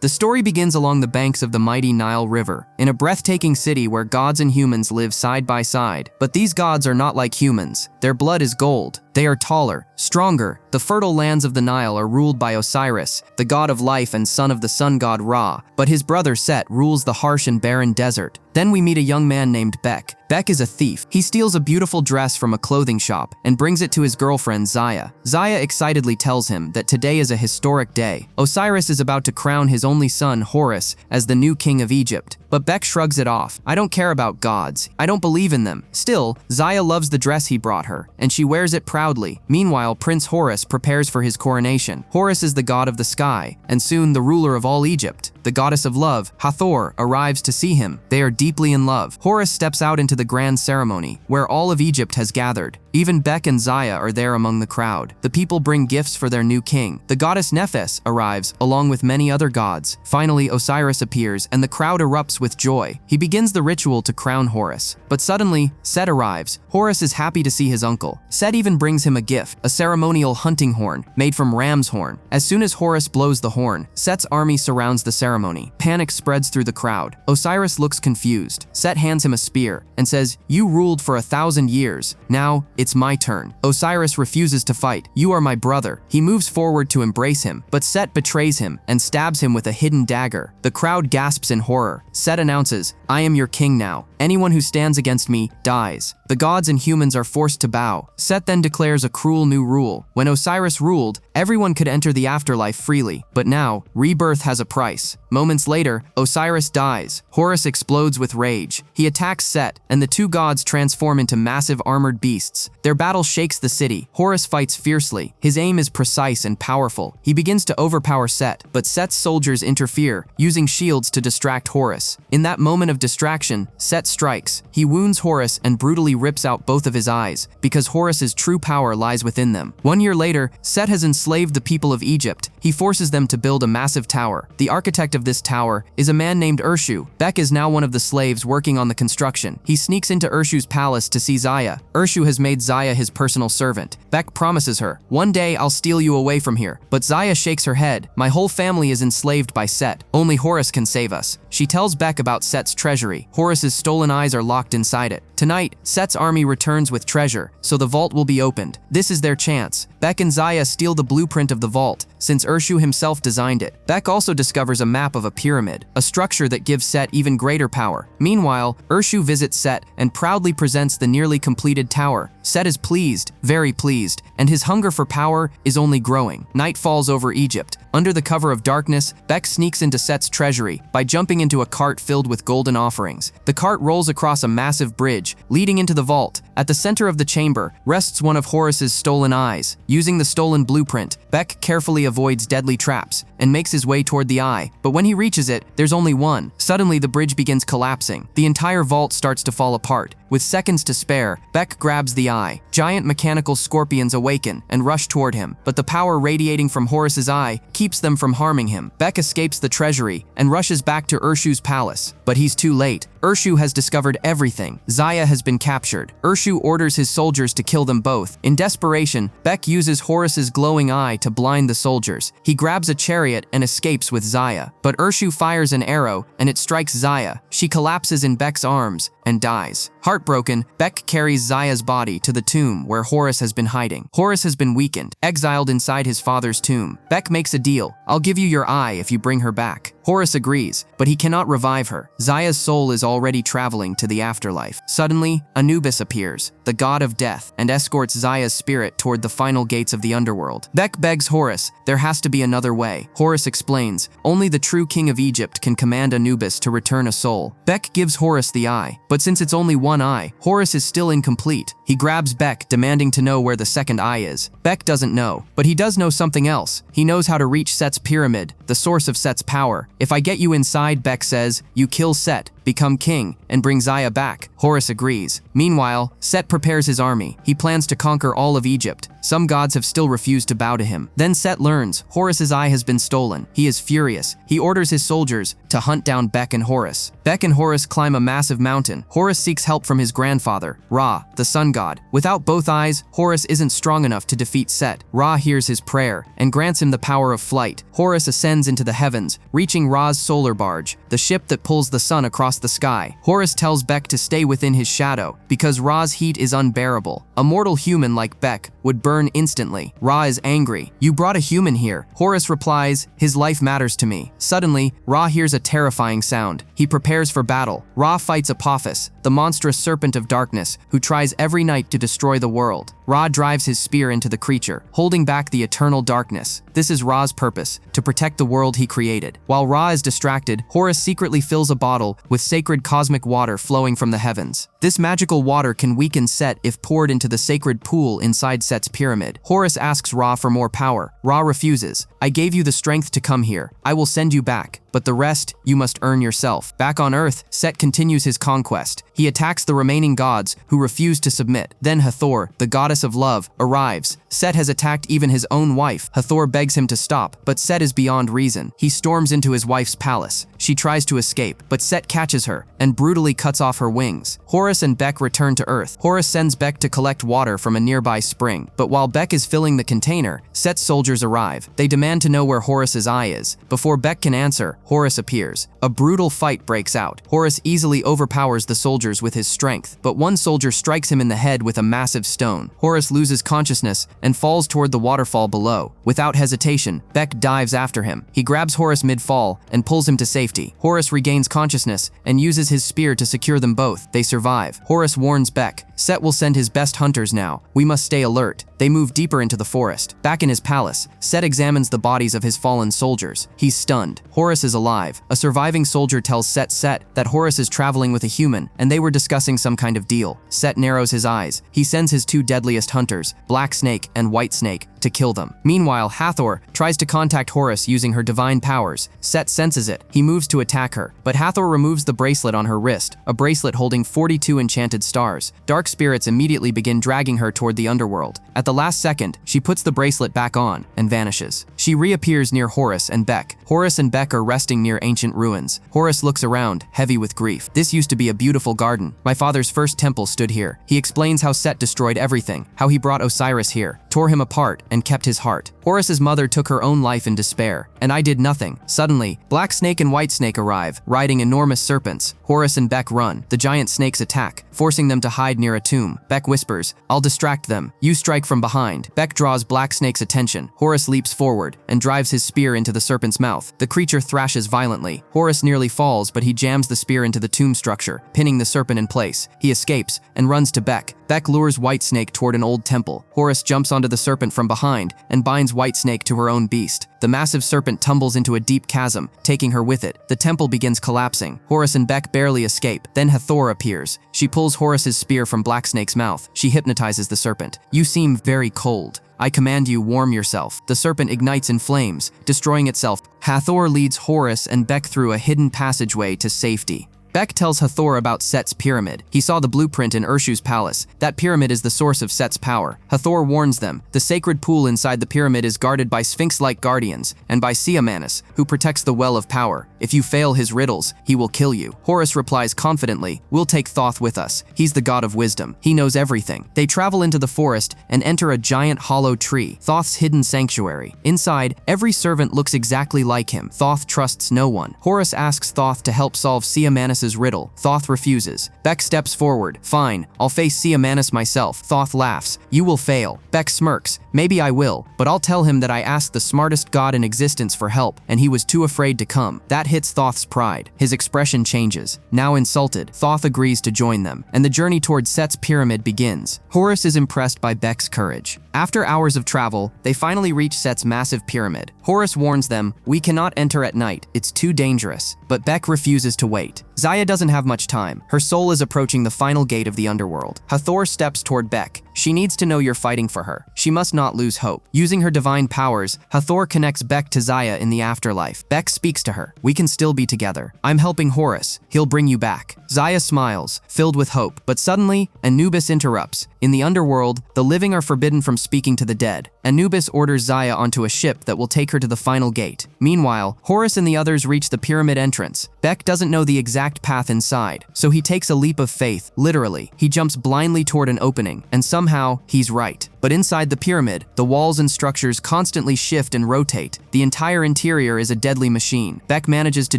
The story begins along the banks of the mighty Nile River, in a breathtaking city where gods and humans live side by side. But these gods are not like humans. Their blood is gold. They are taller, stronger. The fertile lands of the Nile are ruled by Osiris, the god of life and son of the sun god Ra, but his brother Set rules the harsh and barren desert. Then we meet a young man named Beck. Beck is a thief. He steals a beautiful dress from a clothing shop and brings it to his girlfriend Zaya. Zaya excitedly tells him that today is a historic day. Osiris is about to crown his only son, Horus, as the new king of Egypt. But Beck shrugs it off. I don't care about gods. I don't believe in them. Still, Zaya loves the dress he brought her, and she wears it proudly. Meanwhile, Prince Horus prepares for his coronation. Horus is the god of the sky, and soon the ruler of all Egypt. The goddess of love, Hathor, arrives to see him. They are deeply in love. Horus steps out into the grand ceremony, where all of Egypt has gathered. Even Beck and Zaya are there among the crowd. The people bring gifts for their new king. The goddess Nephthys arrives, along with many other gods. Finally, Osiris appears, and the crowd erupts with joy. He begins the ritual to crown Horus. But suddenly, Set arrives. Horus is happy to see his uncle. Set even brings him a gift, a ceremonial hunting horn, made from ram's horn. As soon as Horus blows the horn, Set's army surrounds the ceremony. Panic spreads through the crowd. Osiris looks confused. Set hands him a spear and says, "You ruled for 1,000 years. Now, it's my turn." Osiris refuses to fight. "You are my brother." He moves forward to embrace him, but Set betrays him and stabs him with a hidden dagger. The crowd gasps in horror. Set announces, "I am your king now. Anyone who stands against me dies." The gods and humans are forced to bow. Set then declares a cruel new rule. When Osiris ruled, everyone could enter the afterlife freely. But now, rebirth has a price. Moments later, Osiris dies. Horus explodes with rage. He attacks Set, and the two gods transform into massive armored beasts. Their battle shakes the city. Horus fights fiercely. His aim is precise and powerful. He begins to overpower Set, but Set's soldiers interfere, using shields to distract Horus. In that moment of distraction, Set strikes. He wounds Horus and brutally rips out both of his eyes, because Horus's true power lies within them. 1 year later, Set has enslaved the people of Egypt. He forces them to build a massive tower. The architect of this tower is a man named Urshu. Beck is now one of the slaves working on the construction. He sneaks into Urshu's palace to see Zaya. Urshu has made Zaya his personal servant. Beck promises her, "One day I'll steal you away from here." But Zaya shakes her head. "My whole family is enslaved by Set. Only Horus can save us." She tells Beck about Set's treasury. Horus's stolen eyes are locked inside it. Tonight, Set's army returns with treasure, so the vault will be opened. This is their chance. Beck and Zaya steal the blueprint of the vault, since Urshu himself designed it. Beck also discovers a map of a pyramid, a structure that gives Set even greater power. Meanwhile, Urshu visits Set and proudly presents the nearly completed tower. Set is pleased, very pleased, and his hunger for power is only growing. Night falls over Egypt. Under the cover of darkness, Beck sneaks into Set's treasury by jumping into a cart filled with golden offerings. The cart rolls across a massive bridge, leading into the vault. At the center of the chamber rests one of Horus's stolen eyes. Using the stolen blueprint, Beck carefully avoids deadly traps and makes his way toward the eye. But when he reaches it, there's only one. Suddenly, the bridge begins collapsing. The entire vault starts to fall apart. With seconds to spare, Beck grabs the eye. Giant mechanical scorpions awaken and rush toward him, but the power radiating from Horus's eye keeps them from harming him. Beck escapes the treasury and rushes back to Urshu's palace. But he's too late. Urshu has discovered everything. Zaya has been captured. Urshu orders his soldiers to kill them both. In desperation, Beck uses Horus's glowing eye to blind the soldiers. He grabs a chariot and escapes with Zaya. But Urshu fires an arrow and it strikes Zaya. She collapses in Beck's arms and dies. Heartbroken, Beck carries Zaya's body to the tomb where Horus has been hiding. Horus has been weakened, exiled inside his father's tomb. Beck makes a deal. "I'll give you your eye if you bring her back." Horus agrees, but he cannot revive her. Zaya's soul is already traveling to the afterlife. Suddenly, Anubis appears, the god of death, and escorts Zaya's spirit toward the final gates of the underworld. Beck begs Horus, there has to be another way. Horus explains, only the true king of Egypt can command Anubis to return a soul. Beck gives Horus the eye, but since it's only one eye, Horus is still incomplete. He grabs Beck, demanding to know where the second eye is. Beck doesn't know, but he does know something else. He knows how to reach Set's pyramid, the source of Set's power. "If I get you inside," Beck says, "you kill Set. become king, and bring Zaya back. Horus agrees. Meanwhile, Set prepares his army. He plans to conquer all of Egypt. Some gods have still refused to bow to him. Then Set learns Horus's eye has been stolen. He is furious. He orders his soldiers to hunt down Beck and Horus. Beck and Horus climb a massive mountain. Horus seeks help from his grandfather, Ra, the sun god. Without both eyes, Horus isn't strong enough to defeat Set. Ra hears his prayer and grants him the power of flight. Horus ascends into the heavens, reaching Ra's solar barge, the ship that pulls the sun across the sky. Horus tells Beck to stay within his shadow because Ra's heat is unbearable. A mortal human like Beck would burn instantly. Ra is angry. You brought a human here. Horus replies, his life matters to me. Suddenly, Ra hears a terrifying sound. He prepares for battle. Ra fights Apophis, the monstrous serpent of darkness, who tries every night to destroy the world. Ra drives his spear into the creature, holding back the eternal darkness. This is Ra's purpose, to protect the world he created. While Ra is distracted, Horus secretly fills a bottle with sacred cosmic water flowing from the heavens. This magical water can weaken Set if poured into the sacred pool inside Set's pyramid. Horus asks Ra for more power. Ra refuses. I gave you the strength to come here. I will send you back, but the rest you must earn yourself. Back on Earth, Set continues his conquest. He attacks the remaining gods who refuse to submit. Then Hathor, the goddess of love, arrives. Set has attacked even his own wife. Hathor begs him to stop, but Set is beyond reason. He storms into his wife's palace. She tries to escape, but Set catches her and brutally cuts off her wings. Horus and Beck return to Earth. Horus sends Beck to collect water from a nearby spring, but while Beck is filling the container, Set's soldiers arrive. They demand to know where Horus's eye is. Before Beck can answer, Horus appears. A brutal fight breaks out. Horus easily overpowers the soldiers with his strength, but one soldier strikes him in the head with a massive stone. Horus loses consciousness and falls toward the waterfall below. Without hesitation, Beck dives after him. He grabs Horus mid-fall and pulls him to safety. Horus regains consciousness and uses his spear to secure them both. They survive. Horus warns Beck, Set will send his best hunters now. We must stay alert. They move deeper into the forest. Back in his palace, Set examines the bodies of his fallen soldiers. He's stunned. Horus is alive. A surviving soldier tells Set that Horus is traveling with a human, and they were discussing some kind of deal. Set narrows his eyes. He sends his two deadliest hunters, Black Snake and White Snake, to kill them. Meanwhile, Hathor tries to contact Horus using her divine powers. Set senses it. He moves to attack her, but Hathor removes the bracelet on her wrist, a bracelet holding 42 enchanted stars. Dark spirits immediately begin dragging her toward the underworld. At the last second, she puts the bracelet back on and vanishes. She reappears near Horus and Beck. Horus and Beck are resting near ancient ruins. Horus looks around, heavy with grief. This used to be a beautiful garden. My father's first temple stood here. He explains how Set destroyed everything, how he brought Osiris here, tore him apart, and kept his heart. Horus's mother took her own life in despair, and I did nothing. Suddenly, Black Snake and White Snake arrive, riding enormous serpents. Horus and Beck run. The giant snakes attack, forcing them to hide near a tomb. Beck whispers, I'll distract them. You strike from behind. Beck draws Black Snake's attention. Horus leaps forward and drives his spear into the serpent's mouth. The creature thrashes violently. Horus nearly falls, but he jams the spear into the tomb structure, pinning the serpent in place. He escapes and runs to Beck. Beck lures White Snake toward an old temple. Horus jumps onto the serpent from behind and binds White Snake to her own beast. The massive serpent tumbles into a deep chasm, taking her with it. The temple begins collapsing. Horus and Beck barely escape. Then Hathor appears. She pulls Horus's spear from Black Snake's mouth. She hypnotizes the serpent. You seem very cold. I command you, warm yourself. The serpent ignites in flames, destroying itself. Hathor leads Horus and Beck through a hidden passageway to safety. Beck tells Hathor about Set's pyramid. He saw the blueprint in Urshu's palace. That pyramid is the source of Set's power. Hathor warns them. The sacred pool inside the pyramid is guarded by Sphinx-like guardians and by Siamanus, who protects the well of power. If you fail his riddles, he will kill you. Horus replies confidently, we'll take Thoth with us. He's the god of wisdom. He knows everything. They travel into the forest and enter a giant hollow tree, Thoth's hidden sanctuary. Inside, every servant looks exactly like him. Thoth trusts no one. Horus asks Thoth to help solve Siamanus' riddle. Thoth refuses. Beck steps forward. Fine, I'll face Siamanus myself. Thoth laughs. You will fail. Beck smirks. Maybe I will, but I'll tell him that I asked the smartest god in existence for help, and he was too afraid to come. That hits Thoth's pride. His expression changes. Now insulted, Thoth agrees to join them, and the journey towards Set's pyramid begins. Horus is impressed by Beck's courage. After hours of travel, they finally reach Set's massive pyramid. Horus warns them, we cannot enter at night. It's too dangerous. But Beck refuses to wait. Zaya doesn't have much time. Her soul is approaching the final gate of the underworld. Hathor steps toward Beck. She needs to know you're fighting for her. She must not lose hope. Using her divine powers, Hathor connects Beck to Zaya in the afterlife. Beck speaks to her. We can still be together. I'm helping Horus. He'll bring you back. Zaya smiles, filled with hope. But suddenly, Anubis interrupts. In the underworld, the living are forbidden from speaking to the dead. Anubis orders Zaya onto a ship that will take her to the final gate. Meanwhile, Horus and the others reach the pyramid entrance. Beck doesn't know the exact path inside, so he takes a leap of faith, literally. He jumps blindly toward an opening, and somehow, he's right. But inside the pyramid, the walls and structures constantly shift and rotate. The entire interior is a deadly machine. Beck manages to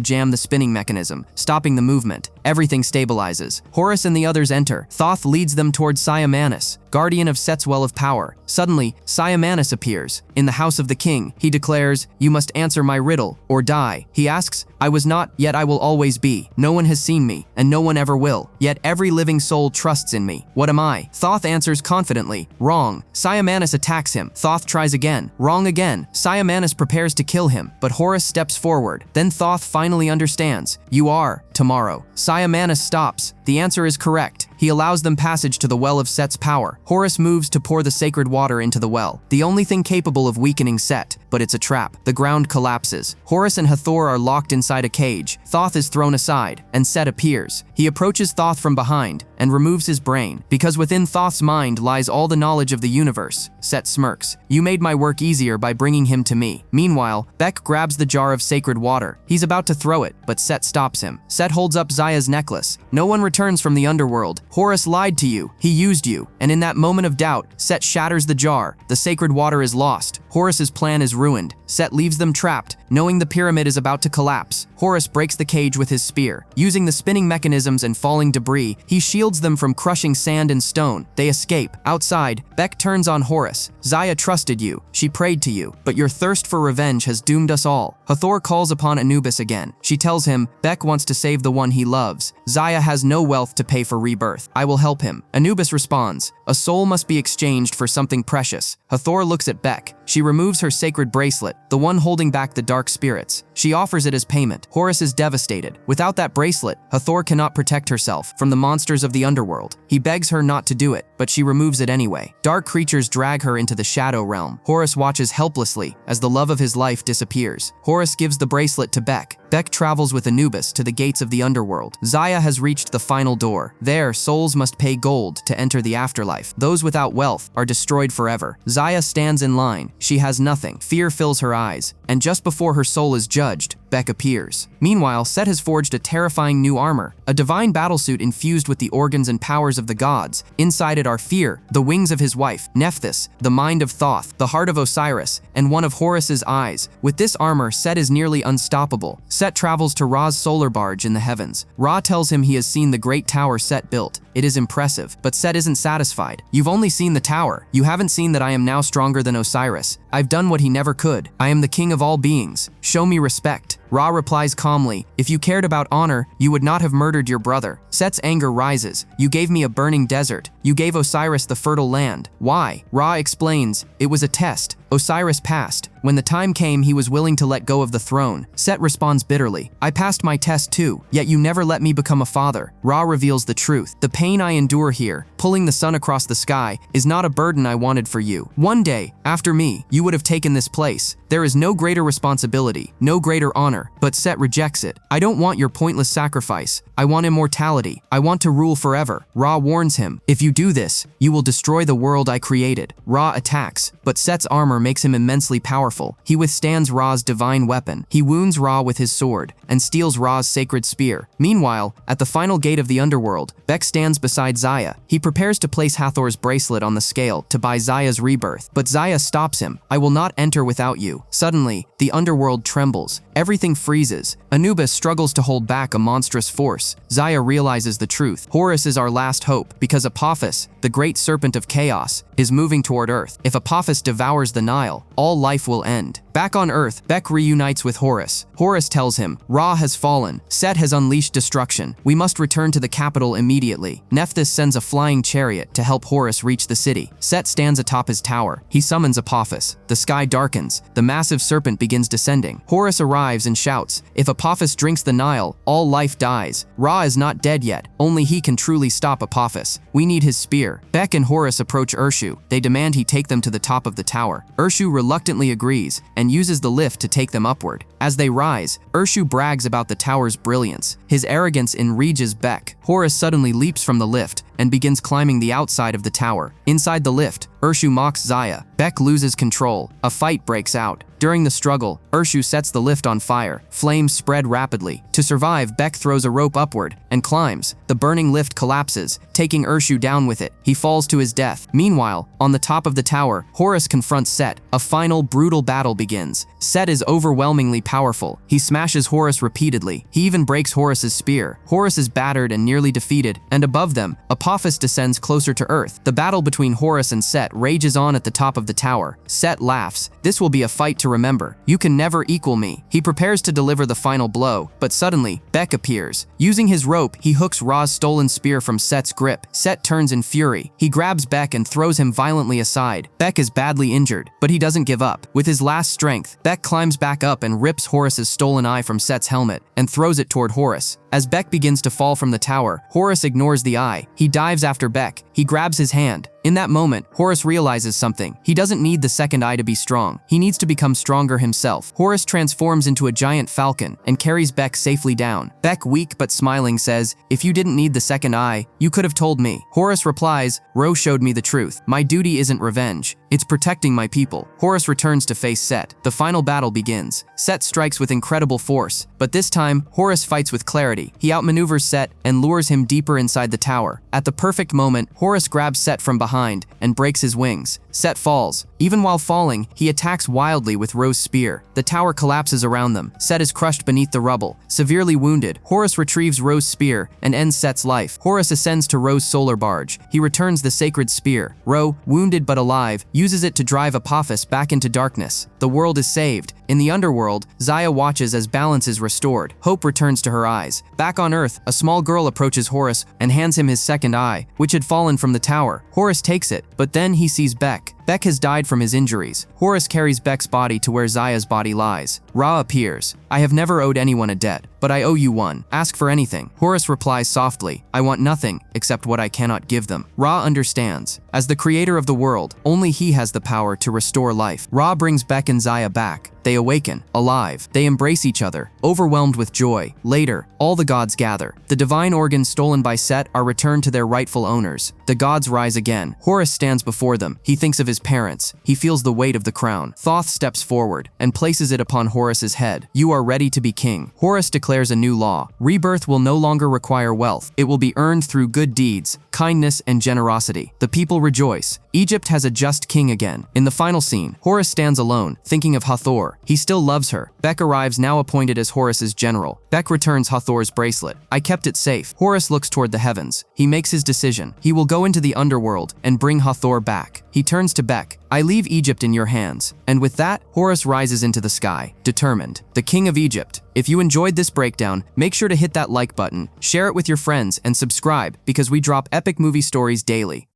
jam the spinning mechanism, stopping the movement. Everything stabilizes. Horus and the others enter. Thoth leads them towards Siamanus, guardian of Set's well of power. Suddenly, Siamanus appears. In the house of the king, he declares, "You must answer my riddle, or die." He asks, "I was not, yet I will always be. No one has seen me, and no one ever will. Yet every living soul trusts in me. What am I?" Thoth answers confidently, "Wrong." Siamanus attacks him. Thoth tries again. Wrong again. Siamanus prepares to kill him, but Horus steps forward. Then Thoth finally understands. "You are tomorrow." Siamanus stops. The answer is correct. He allows them passage to the well of Set's power. Horus moves to pour the sacred water into the well, the only thing capable of weakening Set, but it's a trap. The ground collapses. Horus and Hathor are locked inside a cage. Thoth is thrown aside, and Set appears. He approaches Thoth from behind and removes his brain, because within Thoth's mind lies all the knowledge of the universe. Set smirks. "You made my work easier by bringing him to me." Meanwhile, Beck grabs the jar of sacred water. He's about to throw it, but Set stops him. Set holds up Zaya's necklace. "No one returns from the underworld. Horus lied to you. He used you." And in that moment of doubt, Set shatters the jar. The sacred water is lost. Horus's plan is ruined. Set leaves them trapped, knowing the pyramid is about to collapse. Horus breaks the cage with his spear. Using the spinning mechanisms and falling debris, he shields them from crushing sand and stone. They escape. Outside, Beck turns on Horus. "Zaya trusted you. She prayed to you. But your thirst for revenge has doomed us all." Hathor calls upon Anubis again. She tells him, Beck wants to save the one he loves. Zaya has no wealth to pay for rebirth. I will help him. Anubis responds, "A soul must be exchanged for something precious." Hathor looks at Beck. She removes her sacred bracelet, the one holding back the dark spirits. She offers it as payment. Horus is devastated. Without that bracelet, Hathor cannot protect herself from the monsters of the underworld. He begs her not to do it, but she removes it anyway. Dark creatures drag her into the shadow realm. Horus watches helplessly as the love of his life disappears. Horus gives the bracelet to Beck. Beck travels with Anubis to the gates of the underworld. Zaya has reached the final door. There, souls must pay gold to enter the afterlife. Those without wealth are destroyed forever. Zaya stands in line. She has nothing. Fear fills her eyes. And just before her soul is judged, Beck appears. Meanwhile, Set has forged a terrifying new armor, a divine battlesuit infused with the organs and powers of the gods. Inside it are fear, the wings of his wife, Nephthys, the mind of Thoth, the heart of Osiris, and one of Horus's eyes. With this armor, Set is nearly unstoppable. Set travels to Ra's solar barge in the heavens. Ra tells him he has seen the great tower Set built. It is impressive, but Set isn't satisfied. "You've only seen the tower. You haven't seen that I am now stronger than Osiris. I've done what he never could. I am the king of all beings. Show me respect." Ra replies calmly, "If you cared about honor, you would not have murdered your brother." Set's anger rises. "You gave me a burning desert. You gave Osiris the fertile land. Why?" Ra explains, "It was a test. Osiris passed. When the time came, he was willing to let go of the throne." Set responds bitterly, "I passed my test too, yet you never let me become a father." Ra reveals the truth. "The pain I endure here, pulling the sun across the sky, is not a burden I wanted for you. One day, after me, you would have taken this place. There is no greater responsibility, no greater honor." But Set rejects it. "I don't want your pointless sacrifice. I want immortality. I want to rule forever." Ra warns him, "If you do this, you will destroy the world I created." Ra attacks, but Set's armor makes him immensely powerful. He withstands Ra's divine weapon. He wounds Ra with his sword and steals Ra's sacred spear. Meanwhile, at the final gate of the underworld, Beck stands beside Zaya. He prepares to place Hathor's bracelet on the scale to buy Zaya's rebirth, but Zaya stops him. "I will not enter without you." Suddenly, the underworld trembles. Everything freezes. Anubis struggles to hold back a monstrous force. Zaya realizes the truth. Horus is our last hope, because Apophis, the great serpent of chaos, is moving toward Earth. If Apophis devours the Nile, all life will end. Back on Earth, Beck reunites with Horus. Horus tells him, Ra has fallen. Set has unleashed destruction. We must return to the capital immediately. Nephthys sends a flying chariot to help Horus reach the city. Set stands atop his tower. He summons Apophis. The sky darkens. The massive serpent begins descending. Horus arrives and shouts, if Apophis drinks the Nile, all life dies. Ra is not dead yet. Only he can truly stop Apophis. We need his spear. Beck and Horus approach Urshu. They demand he take them to the top of the tower. Urshu reluctantly agrees and uses the lift to take them upward. As they rise, Urshu brags about the tower's brilliance. His arrogance enrages Beck. Horus suddenly leaps from the lift and begins climbing the outside of the tower. Inside the lift, Urshu mocks Zaya. Beck loses control. A fight breaks out. During the struggle, Urshu sets the lift on fire. Flames spread rapidly. To survive, Beck throws a rope upward and climbs. The burning lift collapses, taking Urshu down with it. He falls to his death. Meanwhile, on the top of the tower, Horus confronts Set. A final, brutal battle begins. Set is overwhelmingly powerful. He smashes Horus repeatedly. He even breaks Horus's spear. Horus is battered and nearly defeated, and above them, Apophis descends closer to Earth. The battle between Horus and Set rages on at the top of the tower. Set laughs. This will be a fight to remember. You can never equal me. He prepares to deliver the final blow, but suddenly, Beck appears. Using his rope, he hooks Ra's stolen spear from Set's grip. Set turns in fury. He grabs Beck and throws him violently aside. Beck is badly injured, but he doesn't give up. With his last strength, Beck climbs back up and rips Horus's stolen eye from Set's helmet and throws it toward Horus. As Beck begins to fall from the tower, Horus ignores the eye. He dives after Beck. He grabs his hand. In that moment, Horus realizes something. He doesn't need the second eye to be strong. He needs to become stronger himself. Horus transforms into a giant falcon and carries Beck safely down. Beck, weak but smiling, says, if you didn't need the second eye, you could have told me. Horus replies, Ro showed me the truth. My duty isn't revenge. It's protecting my people. Horus returns to face Set. The final battle begins. Set strikes with incredible force, but this time, Horus fights with clarity. He outmaneuvers Set and lures him deeper inside the tower. At the perfect moment, Horus grabs Set from behind and breaks his wings. Set falls. Even while falling, he attacks wildly with Ro's spear. The tower collapses around them. Set is crushed beneath the rubble. Severely wounded, Horus retrieves Ro's spear and ends Set's life. Horus ascends to Ro's solar barge. He returns the sacred spear. Ro, wounded but alive, uses it to drive Apophis back into darkness. The world is saved. In the underworld, Zaya watches as balance is restored. Hope returns to her eyes. Back on Earth, a small girl approaches Horus and hands him his second eye, which had fallen from the tower. Horus takes it, but then he sees Beck. Beck has died from his injuries. Horus carries Beck's body to where Zaya's body lies. Ra appears. I have never owed anyone a debt, but I owe you one. Ask for anything. Horus replies softly, I want nothing except what I cannot give them. Ra understands. As the creator of the world, only he has the power to restore life. Ra brings Beck and Zaya back. They awaken, alive. They embrace each other, overwhelmed with joy. Later, all the gods gather. The divine organs stolen by Set are returned to their rightful owners. The gods rise again. Horus stands before them. He thinks of his parents. He feels the weight of the crown. Thoth steps forward and places it upon Horus's head. You are ready to be king. Horus declares a new law. Rebirth will no longer require wealth. It will be earned through good deeds, kindness, and generosity. The people rejoice. Egypt has a just king again. In the final scene, Horus stands alone, thinking of Hathor. He still loves her. Beck arrives, now appointed as Horus's general. Beck returns Hathor's bracelet. I kept it safe. Horus looks toward the heavens. He makes his decision. He will go into the underworld and bring Hathor back. He turns to Beck. I leave Egypt in your hands. And with that, Horus rises into the sky, determined. The king of Egypt. If you enjoyed this breakdown, make sure to hit that like button, share it with your friends, and subscribe because we drop epic movie stories daily.